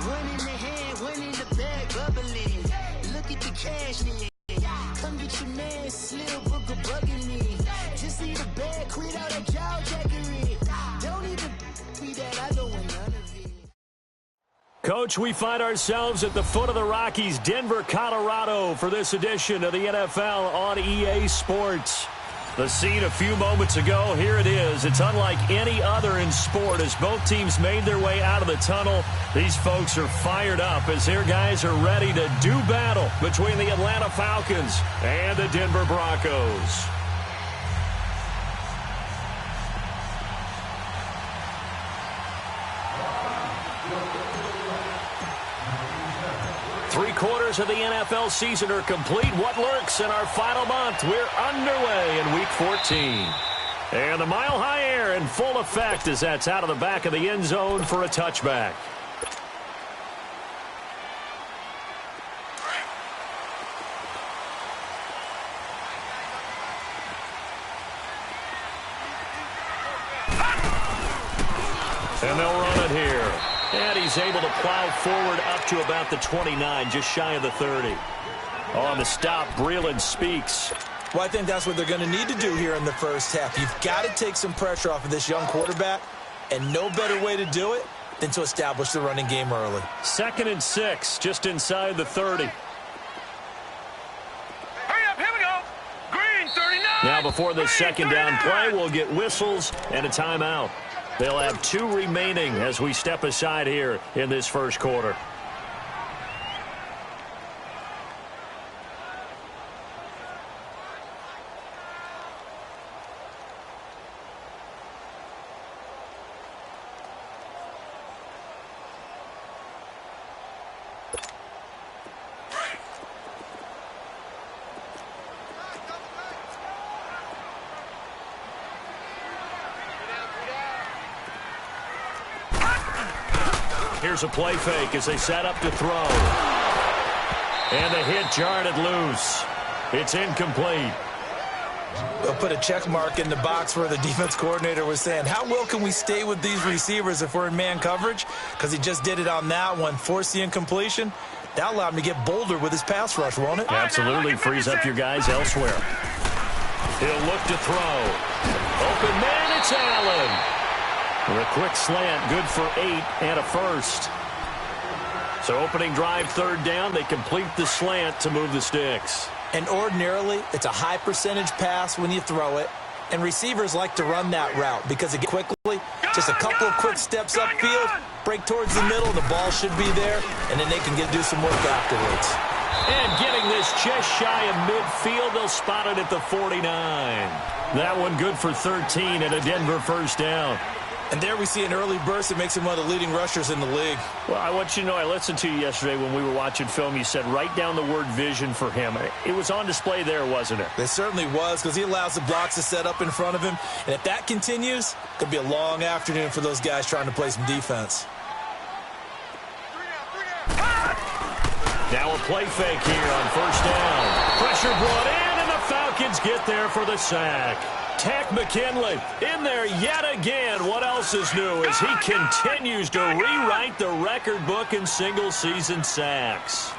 One in the hand, one in the bag, bubbling. Look at the cash, man. Come get your man, Slim Booker bugging me. Just need a bag, quit all that jaw jackery. Don't even be that, I don't want none of it. Coach, we find ourselves at the foot of the Rockies, Denver, Colorado, for this edition of the NFL on EA Sports. The scene a few moments ago, here it is. It's unlike any other in sport as both teams made their way out of the tunnel. These folks are fired up as their guys are ready to do battle between the Atlanta Falcons and the Denver Broncos. Three-quarters of the NFL season are complete. What lurks in our final month? We're underway in Week 14. And the mile-high air in full effect as that's out of the back of the end zone for a touchback. And they'll run it here. And he's able to plow forward up to about the 29, just shy of the 30. On the stop, Breeland speaks. Well, I think that's what they're going to need to do here in the first half. You've got to take some pressure off of this young quarterback, and no better way to do it than to establish the running game early. 2nd and 6, just inside the 30. Hurry up, here we go. Green, 39. Now before this Green, second down 39. play, we'll get whistles and a timeout. They'll have 2 remaining as we step aside here in this first quarter. Here's a play fake as they set up to throw. And the hit jarred it loose. It's incomplete. They'll put a check mark in the box where the defense coordinator was saying, how well can we stay with these receivers if we're in man coverage? Because he just did it on that one, forced the incompletion. That allowed him to get bolder with his pass rush, won't it? Absolutely frees up your guys elsewhere. He'll look to throw. Open man, it's Allen. With a quick slant, good for 8 and a first. So opening drive, 3rd down, they complete the slant to move the sticks. And ordinarily, it's a high percentage pass when you throw it. And receivers like to run that route because it gets quickly, just a couple of quick steps upfield, break towards the middle, the ball should be there, and then they can do some work afterwards. And getting this just shy of midfield, they'll spot it at the 49. That one good for 13 and a Denver first down. And there we see an early burst that makes him one of the leading rushers in the league. Well, I want you to know, I listened to you yesterday when we were watching film. You said write down the word vision for him. It was on display there, wasn't it? It certainly was, because he allows the blocks to set up in front of him. And if that continues, it could be a long afternoon for those guys trying to play some defense. Now a play fake here on first down. Pressure brought in, and the Falcons get there for the sack. Tack McKinley in there yet again. What else is new as he continues to rewrite the record book in single-season sacks.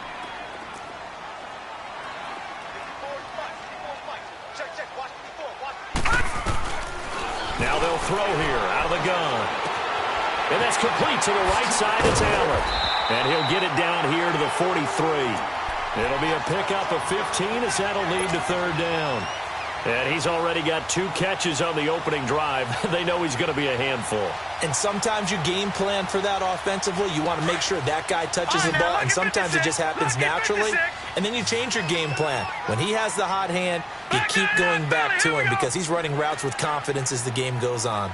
Now they'll throw here out of the gun. And that's complete to the right side. It's Allen. And he'll get it down here to the 43. It'll be a pickup of 15 as that'll lead to 3rd down. And he's already got 2 catches on the opening drive. They know he's going to be a handful. And sometimes you game plan for that offensively. You want to make sure that guy touches the ball, and sometimes it just happens naturally. And then you change your game plan. When he has the hot hand, you keep going back to him because he's running routes with confidence as the game goes on.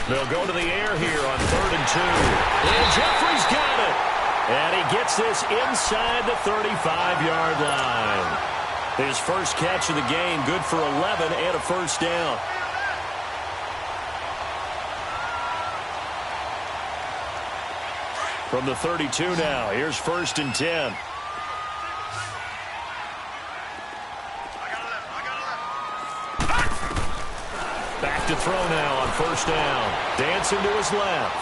They'll go to the air here on 3rd and 2. And Jeffrey's got it. And he gets this inside the 35-yard line. His first catch of the game, good for 11 and a first down. From the 32 now, here's 1st and 10. Back to throw now on 1st down. Dancing to his left.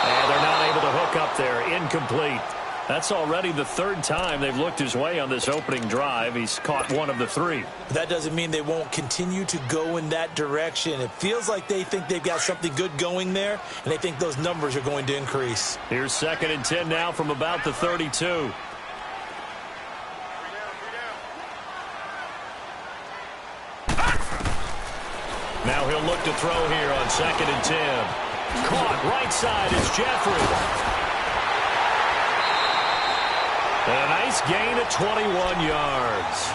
And they're not able to hook up there. Incomplete. That's already the 3rd time they've looked his way on this opening drive. He's caught 1 of the 3. That doesn't mean they won't continue to go in that direction. It feels like they think they've got something good going there, and they think those numbers are going to increase. Here's 2nd and 10 now from about the 32. Now he'll look to throw here on 2nd and 10. Caught right side is Jeffrey. And a nice gain of 21 yards.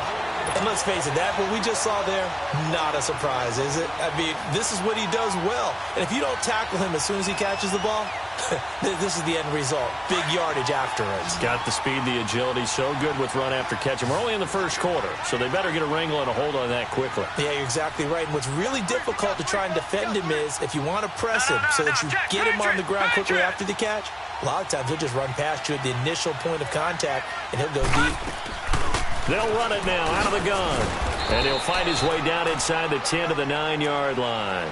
And let's face it, that what we just saw there, not a surprise, is it? I mean, this is what he does well. And if you don't tackle him as soon as he catches the ball, this is the end result. Big yardage afterwards. Got the speed, the agility, so good with run after catch. And we're only in the 1st quarter, so they better get a wrangle and a hold on that quickly. Yeah, you're exactly right. And what's really difficult to try and defend him is if you want to press him so that you get him on the ground quickly after the catch, a lot of times he'll just run past you at the initial point of contact, and he'll go deep. They'll run it now out of the gun. And he'll find his way down inside the 10 to the 9-yard line.